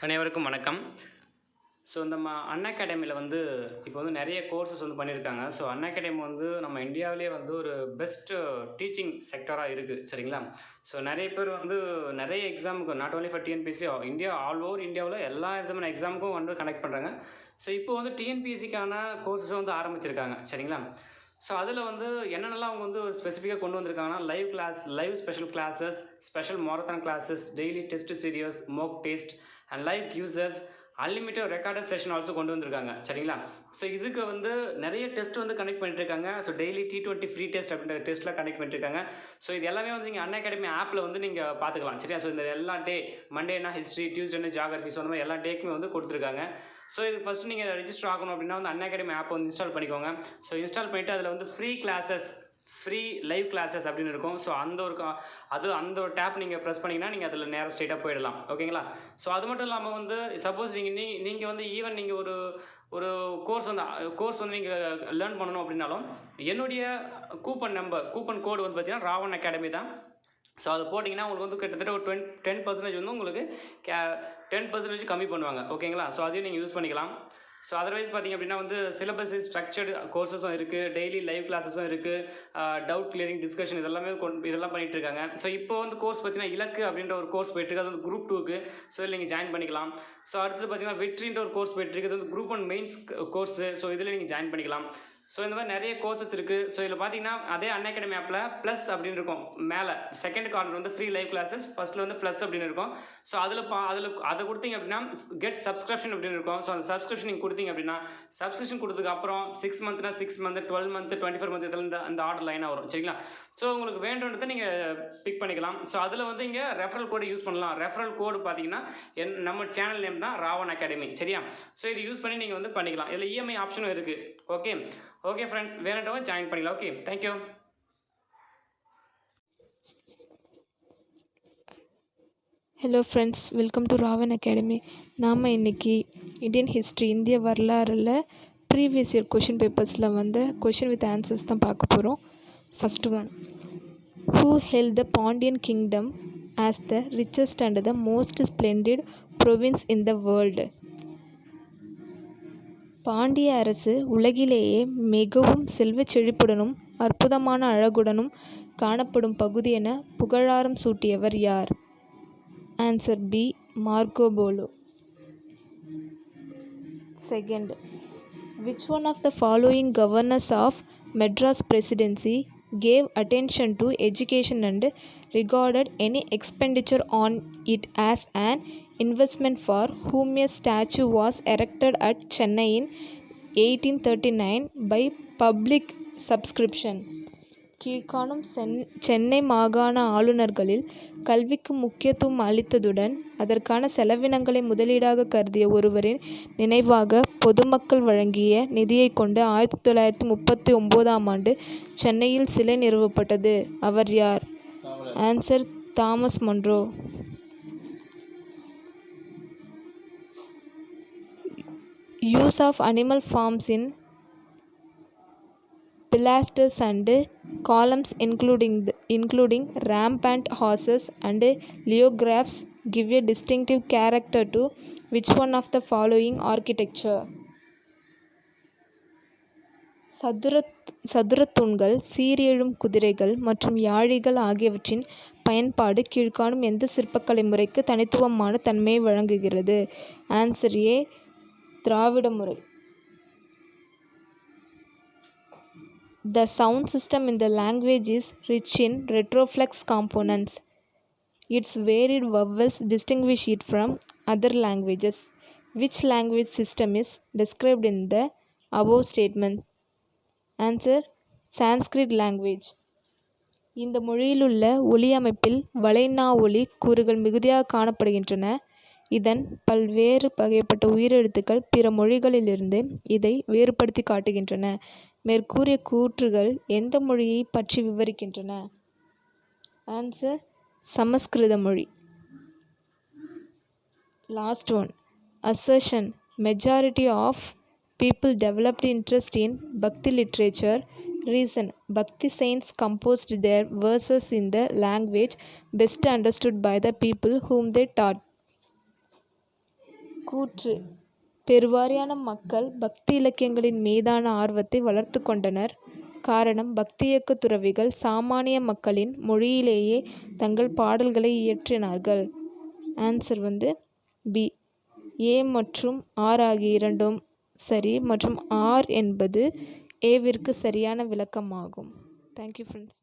அனைவருக்கும் வணக்கம். ஸோ நம்ம அன்அகாடமியில் இப்போ நிறைய கோர்சஸ் பண்ணியிருக்காங்க. ஸோ அன்அகாடமி நம்ம இந்தியாவிலேயே ஒரு பெஸ்ட் டீச்சிங் செக்டராக இருக்குது, சரிங்களா? ஸோ நிறைய பேர் நிறைய எக்ஸாமுக்கு not only for TNPSC, India all over இந்தியாவில் எல்லா விதமான எக்ஸாமுக்கும் கனெக்ட் பண்ணுறாங்க. ஸோ இப்போ டிஎன்பிஎஸ்சிக்கான கோர்சஸ் ஆரம்பிச்சிருக்காங்க, சரிங்களா? ஸோ அதில் என்னென்னலாம் அவங்க ஒரு ஸ்பெசிஃபிக்காக கொண்டு வந்திருக்காங்கன்னா, live special classes, special marathon classes, daily test series, mock test and live quizzes, unlimited recorded session also கொண்டு வந்திருக்காங்க, சரிங்களா? ஸோ இதுக்கு நிறைய டெஸ்ட் கனெக்ட் பண்ணிட்டு இருக்காங்க. So daily T20 free test அப்படின்ற டெஸ்ட்லாம் கனெக்ட் பண்ணிட்டுருக்காங்க. ஸோ இது எல்லாமே நீங்கள் அன்அகாடமி ஆப்பில் நீங்கள் பார்த்துக்கலாம், சரியா? ஸோ இந்த எல்லா டே, மண்டேனா ஹிஸ்ட்ரி, டியூஸ்டேனா ஜியாகிரஃபி, ஸோ அந்த மாதிரி எல்லா டேக்குமே கொடுத்துருக்காங்க. ஸோ இது ஃபஸ்ட்டு நீங்கள் ரெஜிஸ்டர் ஆகணும் அப்படின்னா அன்அகாடமி ஆப் இன்ஸ்டால் பண்ணிக்கோங்க. ஸோ இன்ஸ்டால் பண்ணிவிட்டு அதில் free classes, free live classes அப்படின்னு இருக்கும். ஸோ அந்த ஒரு டேப் நீங்கள் ப்ரெஸ் பண்ணிங்கன்னா நீங்கள் அதில் நேராக ஸ்ட்ரெயிட்டாக போயிடலாம், ஓகேங்களா? ஸோ அது மட்டும் இல்லாமல் சப்போஸ் நீங்கள் ஈவன் நீங்கள் ஒரு கோர்ஸ் நீங்கள் லேர்ன் பண்ணணும் அப்படின்னாலும் என்னுடைய கூப்பன் கோடு பார்த்தீங்கன்னா ராவன் அகாடமி தான். ஸோ அது போட்டிங்கன்னா உங்களுக்கு கிட்டத்தட்ட ஒரு 10% உங்களுக்கு 10% கம்மி பண்ணுவாங்க, ஓகேங்களா? ஸோ அதையும் நீங்கள் யூஸ் பண்ணிக்கலாம். ஸோ அதர்வைஸ் பார்த்திங்க அப்படின்னா சிலபஸ் ஸ்ட்ரக்சர்டு கோர்சஸும் இருக்குது, டெய்லி லைவ் கிளாஸஸும் இருக்குது, டவுட் கிளியரிங் டிஸ்கஷன் இதெல்லாம் பண்ணிகிட்டு இருக்காங்க. ஸோ இப்போ கோர்ஸ் பார்த்திங்கன்னா இலக்கு அப்படின்ற ஒரு கோர்ஸ் போயிட்டுருக்கு, அது Group-II. ஸோ இதில் நீங்கள் ஜாயின் பண்ணிக்கலாம். ஸோ அடுத்தது பார்த்திங்கன்னா VETRIன்ற ஒரு கோர்ஸ் போயிட்டுருக்கு, அது Group-I Mains கோர்ஸு. ஸோ இதில் நீங்கள் ஜாயின் பண்ணிக்கலாம். ஸோ இந்த மாதிரி நிறைய கோர்சஸ் இருக்குது. ஸோ இதில் பார்த்தீங்கன்னா அதே அன்அகாடமி ஆப்பில் ப்ளஸ் அப்படின்னு இருக்கும், மேலே second corner free live classes, ஃபஸ்ட்டில் ப்ளஸ் அப்படின்னு இருக்கும். ஸோ அதை கொடுத்தீங்க அப்படின்னா கெட் சப்ஸ்கிரிப்ஷன் அப்படின்னு இருக்கும். ஸோ அந்த சப்ஸ்கிரிப்ஷன் நீங்கள் கொடுத்தீங்க அப்படின்னா சப்ஸ்கிரிப்ஷன் கொடுத்ததுக்கு அப்புறம் 6 மந்த்னா 6 மந்த், 12 மந்த், 24 மந்த் இதில் அந்த ஆர்டர் லைனாக வரும், சரிங்களா? ஸோ உங்களுக்கு வேண்டுன்றதை நீங்கள் பிக் பண்ணிக்கலாம். ஸோ அதில் இங்கே ரெஃபரல் கோடு யூஸ் பண்ணலாம். ரெஃபரல் கோடு பார்த்தீங்கன்னா நம்ம சேனல் நேம் தான் ராவன் அகாடமி, சரியா? ஸோ இது யூஸ் பண்ணி நீங்கள் பண்ணிக்கலாம். இதில் இஎம்ஐ ஆப்ஷனும் இருக்குது, ஓகே ஃப்ரெண்ட்ஸ், வேணுன்றவங்க ஜாயின் பண்ணிக்கலாம். Okay, thank you. Hello friends, welcome to Raavan Academy. நாம் இன்றைக்கி இந்தியன் ஹிஸ்ட்ரி, இந்திய வரலாறில் ப்ரீவியஸ் இயர் கொஷின் பேப்பர்ஸில் கொஷின் வித் ஆன்சர்ஸ் தான் பார்க்க போகிறோம். First one, who held the Pandyan kingdom as the richest and the most ஸ்ப்ளெண்டிட் province in the world? Pandya அரசு உலகிலேயே மிகவும் செல்வச் செழிப்புடனும் அற்புதமான அழகுடனும் காணப்படும் பகுதி என புகழாரம் சூட்டியவர் யார்? Answer B, Marco Polo. Second, which one of the following governors of Madras Presidency gave attention to education and regarded any expenditure on it as an investment, for whom a statue was erected at Chennai in 1839 by public subscription? கீழ்காணும் சென்னை மாகாண ஆளுநர்களில் கல்விக்கு முக்கியத்துவம் அளித்ததுடன் அதற்கான செலவினங்களை முதலீடாக கருதிய ஒருவரின் நினைவாக பொதுமக்கள் வழங்கிய நிதியை கொண்டு 1939ஆம் ஆண்டு சென்னையில் சிலை நிறுவப்பட்டது. அவர் யார்? Answer Thomas Munro. Use of animal forms in pilasters and columns including rampant horses and leographs give a distinctive character to which one of the following architecture? சதுரத்தூண்கள், சீரியெழும் குதிரைகள் மற்றும் யாழிகள் ஆகியவற்றின் பயன்பாடு கீழ்காணும் எந்த சிற்பக்கலை முறைக்கு தனித்துவமான தன்மையை வழங்குகிறது? ஆன்சர் ஏ, திராவிட முறை. The sound system in the language is rich in retroflex components. Its varied vowels distinguish it from other languages. Which language system is described in the above statement? Answer, Sanskrit language. இந்த மொழியிலுள்ள ஒலி அமைப்பில் வளைநா ஒலி கூறுகள் மிகுதியாக காணப்படுகின்றன. இதன் பல்வேறு வகைப்பட்ட உயிரெழுத்துக்கள் பிற மொழிகளிலிருந்து இதை வேறுபடுத்தி காட்டுகின்றன. மேற்கூறிய கூற்றுகள் எந்த மொழியை பற்றி விவரிக்கின்றன? ஆன்சர், சமஸ்கிருத மொழி. Last one, assertion majority of people developed interest in Bhakti literature. Reason, Bhakti saints composed their verses in the language best understood by the people whom they taught. கூற்று: பெருவாரியான மக்கள் பக்தி இலக்கியங்களின் மீதான ஆர்வத்தை வளர்த்து கொண்டனர். காரணம், பக்தி இயக்க துறவிகள் சாமானிய மக்களின் மொழியிலேயே தங்கள் பாடல்களை இயற்றினார்கள். Answer B. ஏ மற்றும் ஆர் ஆகிய இரண்டும் சரி மற்றும் ஆர் என்பது ஏவிற்கு சரியான விளக்கமாகும். Thank you friends.